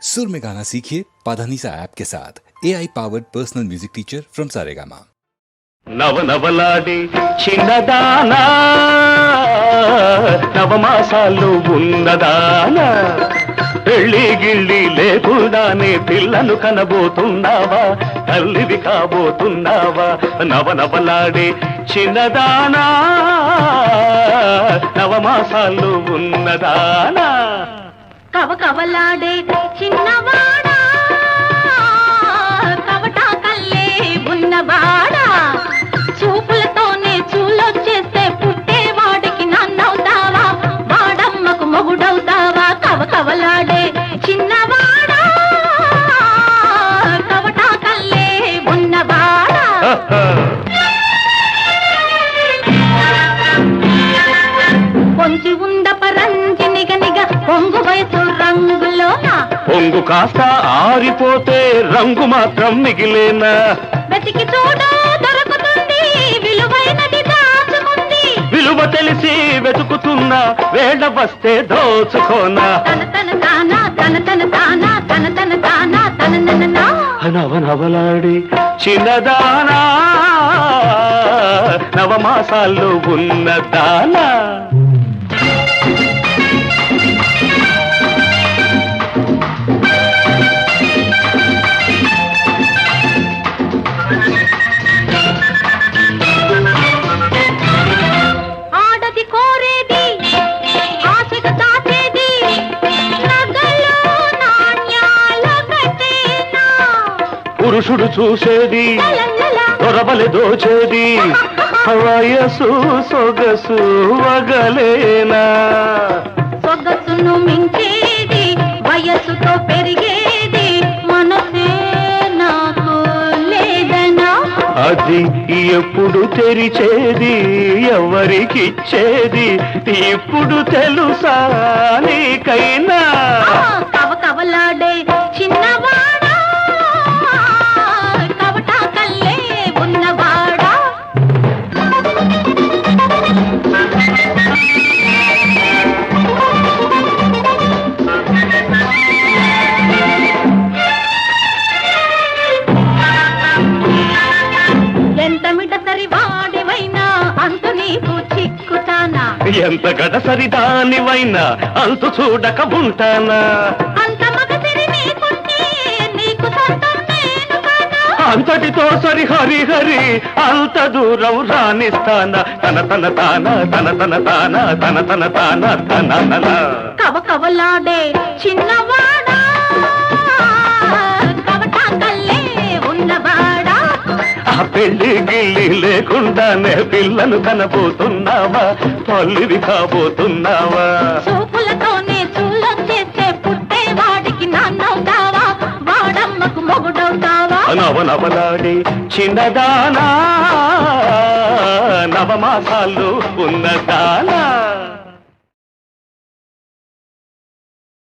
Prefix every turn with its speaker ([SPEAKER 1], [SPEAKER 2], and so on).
[SPEAKER 1] सुर में गाना सीखिए पाधानीसा ऐप के साथ AI powered personal music teacher from Saregama.
[SPEAKER 2] నవనవలాడి చిన్నదానా నవమాసాలు ఉన్నదానా పెళ్లి గిళ్ళి లేకుండానే పిల్లను కనబోతున్నావా తల్లివి కాబోతున్నావా నవనవలాడి చిన్నదానా నవమాసాలు ఉన్నదానా
[SPEAKER 3] కవకవలాడే చిన్నవాడా కవటా కల్లే ఉన్నవాడా చూపులతోనే చూలొచ్చేస్తే పుట్టేవాడికి నన్నవుతావా వాడమ్మకు మొగుడవుతావా కవకవలాడే చిన్నవాడా కవటా కల్లే ఉన్నవాడా పొంచి ఉంద పరంజినిగనిగ పొంగు వయసు రంగులోన
[SPEAKER 2] పొంగు కాస్త ఆరిపోతే రంగు మాత్రం మిగిలేనా
[SPEAKER 3] వెతికి చూడు దొరుకుతుంది విలువైనది దాచుకుంది
[SPEAKER 2] విలువ తెలిసి వెతుకుతున్నా వేళ వస్తే దోచుకోనా
[SPEAKER 3] తన తన తానా తన తన తానా తన తన తానా తన నన్న
[SPEAKER 2] నవనవలాడి చిన్నదానా నవమాసాలు ఉన్నదానా
[SPEAKER 3] ఆడది కోరేది ఆశగా దాచేది నగలు నాణ్యాల కట్టేనా
[SPEAKER 2] పురుషుడు చూసేది
[SPEAKER 3] లలలల
[SPEAKER 2] దొరబలి దోచేది వయసు సొగసు వగలేనా
[SPEAKER 3] సొగసును మించేది వయసుతో పెరిగేది మనసే నాకు లేదనా
[SPEAKER 2] అది ఎప్పుడు తెరిచేది ఎవరికిచ్చేది ఇప్పుడు తెలుసా నీకైనా
[SPEAKER 3] కవకవలాడే చిన్నవాడా కవటా కల్లే ఉన్నవాడా ఎంత మిడసరి వాడివైనా అంతు నీకు చిక్కుతానా
[SPEAKER 2] ఎంత గడసరి దానివైనా అంతు చూడక ఉంటానా
[SPEAKER 3] అంత మగసిరి నీకుంటే నీకు సొంతం నేను కానా
[SPEAKER 2] అంతటితో సరి హరి హరి అంత దూరం రాణిస్తానా తన తన తానా తన తన తానా తన తన తానా తన
[SPEAKER 3] కవకవలాడే చిన్నవాడా కవటా కల్లే ఉన్నవాడా
[SPEAKER 2] ఆ పెళ్లి గిల్లి లేకుండానే పిల్లను కనబోతున్నావా తల్లివి కాబోతున్నావా
[SPEAKER 3] చూపులతోనే చూలొచ్చేస్తే పుట్టేవాడికి నాన్నవుతావా వాడమ్మకు మొగుడవుతావా
[SPEAKER 2] నవనవలాడి చిన్నదానా నవమాసాలు ఉన్నదానా